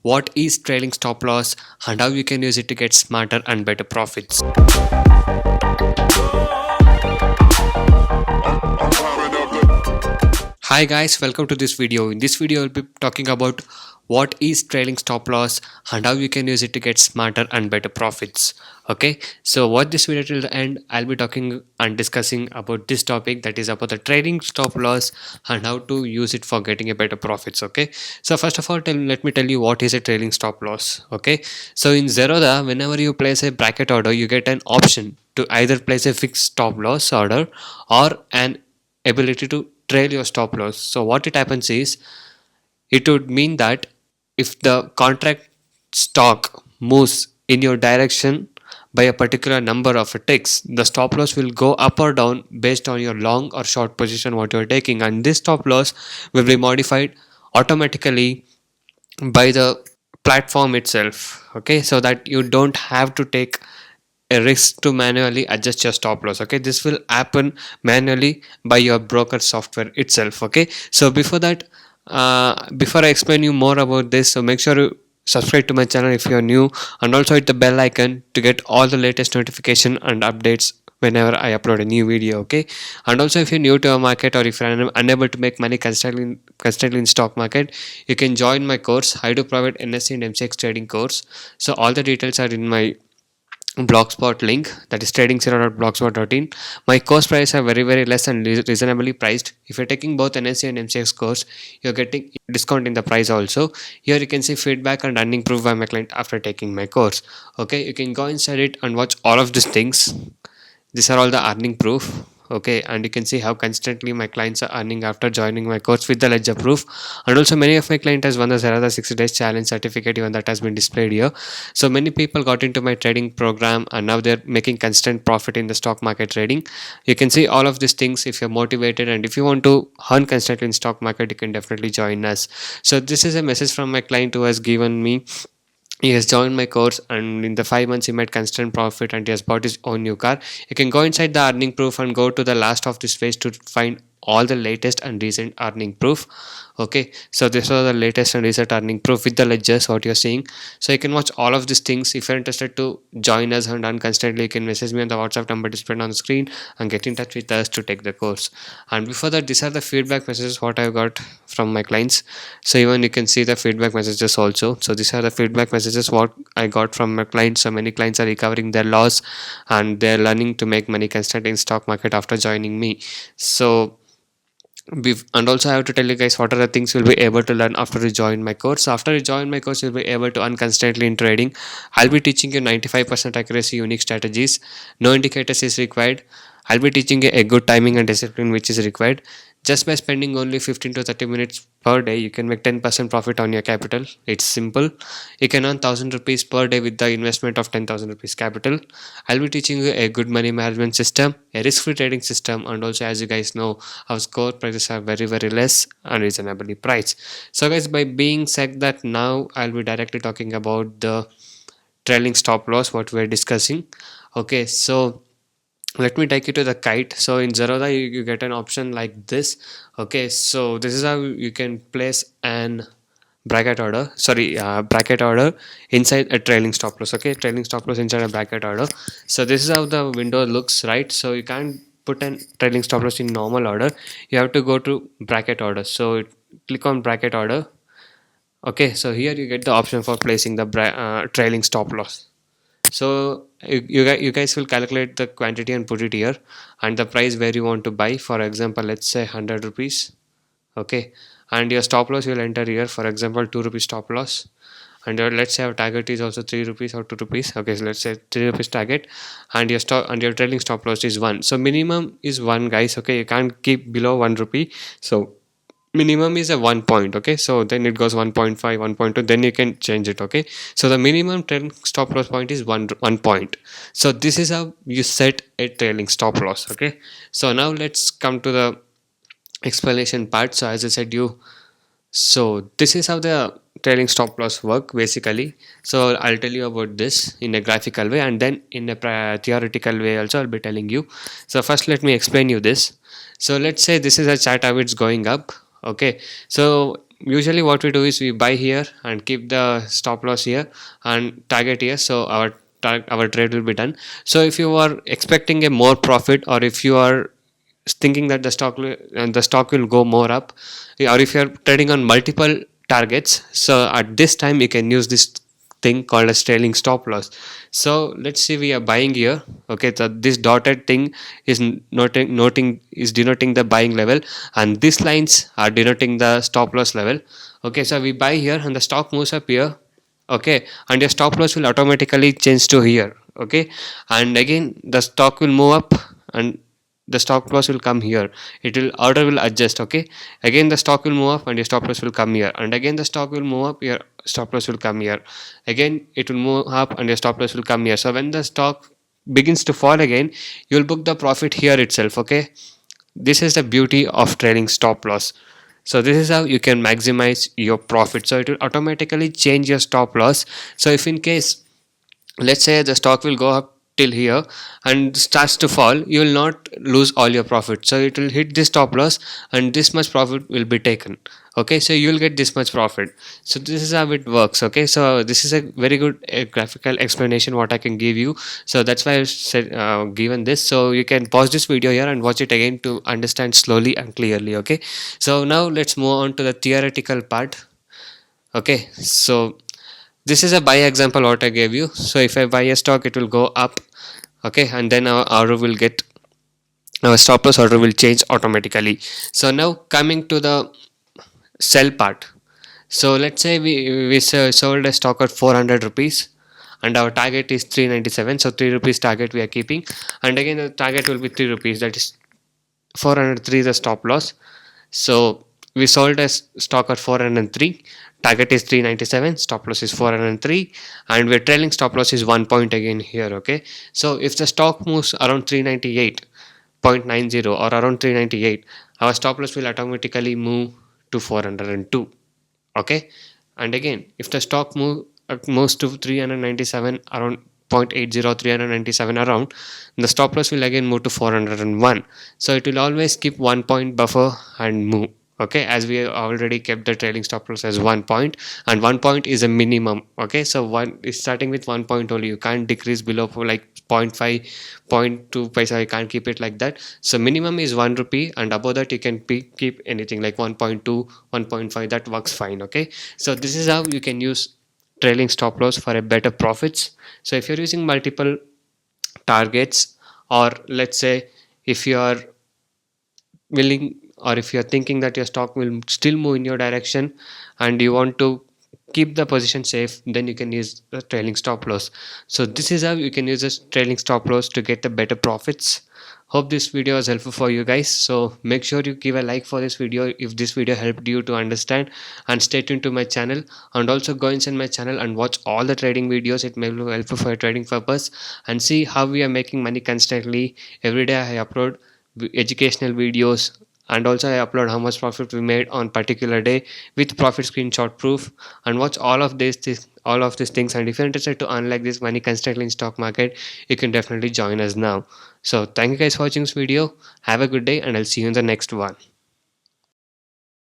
what is trailing stop loss and how you can use it to get smarter and better profits. Hi guys, welcome to this video. In this video I'll be talking about what is trailing stop loss and how you can use it to get smarter and better profits. Okay, so watch this video till the end. I'll be talking and discussing about this topic, that is about the trailing stop loss and how to use it for getting a better profits. Okay, so first of all let me tell you what is a trailing stop loss. Okay, so in Zerodha, whenever you place a bracket order, you get an option to either place a fixed stop loss order or an ability to trail your stop loss. So what it happens is, it would mean that if the contract stock moves in your direction by a particular number of ticks, the stop loss will go up or down based on your long or short position what you are taking, and this stop loss will be modified automatically by the platform itself. Okay, so that you don't have to take a risk to manually adjust your stop loss. Okay, this will happen manually by your broker software itself. Okay, so before I explain you more about this, so make sure you subscribe to my channel if you're new, and also hit the bell icon to get all the latest notification and updates whenever I upload a new video. Okay, and also if you're new to a market, or if you're unable to make money constantly in stock market, you can join my course. I do provide NSE and MCX trading course, so all the details are in my blogspot link, that is tradingshero.blogspot.in. My course price are very less and reasonably priced. If you're taking both NSE and MCX course, you're getting discount in the price also. Here you can see feedback and earning proof by my client after taking my course. Okay, you can go inside it and watch all of these things. These are all the earning proof. Okay, and you can see how constantly my clients are earning after joining my course with the ledger proof. And also many of my clients has won the Zerodha 60 days challenge certificate, even that has been displayed here. So many people got into my trading program and now they're making constant profit in the stock market trading. You can see all of these things. If you're motivated and if you want to earn constantly in stock market, you can definitely join us. So this is a message from my client who has given me. He has joined my course and in the 5 months he made constant profit and he has bought his own new car. You can go inside the earning proof and go to the last of this page to find all the latest and recent earning proof. Okay, so this was the latest and recent earning proof with the ledgers what you're seeing. So you can watch all of these things. If you're interested to join us and earn constantly, you can message me on the WhatsApp number displayed on the screen and get in touch with us to take the course. And before that, these are the feedback messages what I've got from my clients. So even you can see the feedback messages also. So these are the feedback messages what I got from my clients. So many clients are recovering their loss and they're learning to make money constantly in stock market after joining me. So and also I have to tell you guys what are the things you'll be able to learn after you join my course. So after you join my course, you'll be able to earn constantly in trading. I'll be teaching you 95% accuracy unique strategies. No indicators is required. I'll be teaching you a good timing and discipline which is required. Just by spending only 15 to 30 minutes per day, you can make 10% profit on your capital. It's simple. You can earn 1000 rupees per day with the investment of 10,000 rupees capital. I'll be teaching you a good money management system, a risk-free trading system, and also, as you guys know, our score prices are very less and reasonably priced. So guys, by being said that, now I'll be directly talking about the trailing stop loss what we're discussing. Okay, so let me take you to the kite. So in Zerodha, you get an option like this. Okay, so this is how you can place an bracket order inside a trailing stop loss. Okay, trailing stop loss inside a bracket order. So this is how the window looks, right? So you can't put an trailing stop loss in normal order. You have to go to bracket order. So click on bracket order. Okay, so here you get the option for placing the trailing stop loss. So you guys will calculate the quantity and put it here, and the price where you want to buy. For example, let's say 100 rupees. Okay, and your stop loss you'll enter here. For example, 2 rupees stop loss, and let's say our target is also 3 rupees or 2 rupees. Okay, so let's say 3 rupees target, and your trailing stop loss is 1. So minimum is 1, guys. Okay, you can't keep below 1 rupee. So minimum is a 1 point. Okay, so then it goes 1.5, 1.2, then you can change it. Okay, so the minimum trailing stop loss point is 1 point. So this is how you set a trailing stop loss. Okay, so now let's come to the explanation part. So as I said so this is how the trailing stop loss work basically. So I'll tell you about this in a graphical way, and then in a theoretical way also I'll be telling you. So first let me explain you this. So let's say this is a chart how it's going up. Okay, so usually what we do is we buy here and keep the stop loss here and target here, so our trade will be done. So if you are expecting a more profit, or if you are thinking that the stock will go more up, or if you are trading on multiple targets, so at this time you can use this thing called as trailing stop loss. So let's say we are buying here. Okay, so this dotted thing is noting is denoting the buying level, and these lines are denoting the stop loss level. Okay, so we buy here and the stock moves up here. Okay, and your stop loss will automatically change to here. Okay, and again the stock will move up and the stop loss will come here. It will order will adjust. Okay, again the stock will move up and your stop loss will come here, and again the stock will move up, your stop loss will come here. Again it will move up and your stop loss will come here. So when the stock begins to fall again, you will book the profit here itself. Okay, this is the beauty of trailing stop loss. So this is how you can maximize your profit. So it will automatically change your stop loss. So if in case, let's say the stock will go up till here and starts to fall, you will not lose all your profit. So it will hit this stop loss and this much profit will be taken. Okay, so you will get this much profit. So this is how it works. Okay, so this is a very good graphical explanation what I can give you. So that's why I said given this. So you can pause this video here and watch it again to understand slowly and clearly. Okay, so now let's move on to the theoretical part. Okay, so this is a buy example what I gave you. So if I buy a stock, it will go up. Okay, and then our stop loss order will change automatically. So now coming to the sell part. So let's say we sold a stock at 400 rupees and our target is 397. So 3 rupees target we are keeping, and again the target will be 3 rupees, that is 403 is the stop loss. So we sold a stock at 403, target is 397, stop loss is 403, and we're trailing stop loss is 1 point again here. Okay, so if the stock moves around 398.90 or around 398, our stop loss will automatically move to 402. Okay, and again if the stock moves to 397 around 0.80, 397 around, the stop loss will again move to 401. So it will always keep 1 point buffer and move. Okay, as we already kept the trailing stop loss as 1 point, and 1 point is a minimum. Okay, so one is starting with 1 point only, you can't decrease below for like 0.5, 0.2 paisa, you can't keep it like that. So minimum is 1 rupee, and above that you can keep anything like 1.2, 1.5, that works fine. Okay, so this is how you can use trailing stop loss for a better profits. So if you're using multiple targets, or let's say if you are willing, or if you're thinking that your stock will still move in your direction and you want to keep the position safe, then you can use the trailing stop loss. So this is how you can use a trailing stop loss to get the better profits. Hope this video was helpful for you guys. So make sure you give a like for this video if this video helped you to understand, and stay tuned to my channel, and also go inside my channel and watch all the trading videos. It may be helpful for your trading purpose, and see how we are making money constantly. Every day I upload educational videos, and also I upload how much profit we made on particular day with profit screenshot proof, and watch all of all of these things. And if you're interested to earn like this money constantly in stock market, you can definitely join us now. So thank you guys for watching this video. Have a good day, and I'll see you in the next one.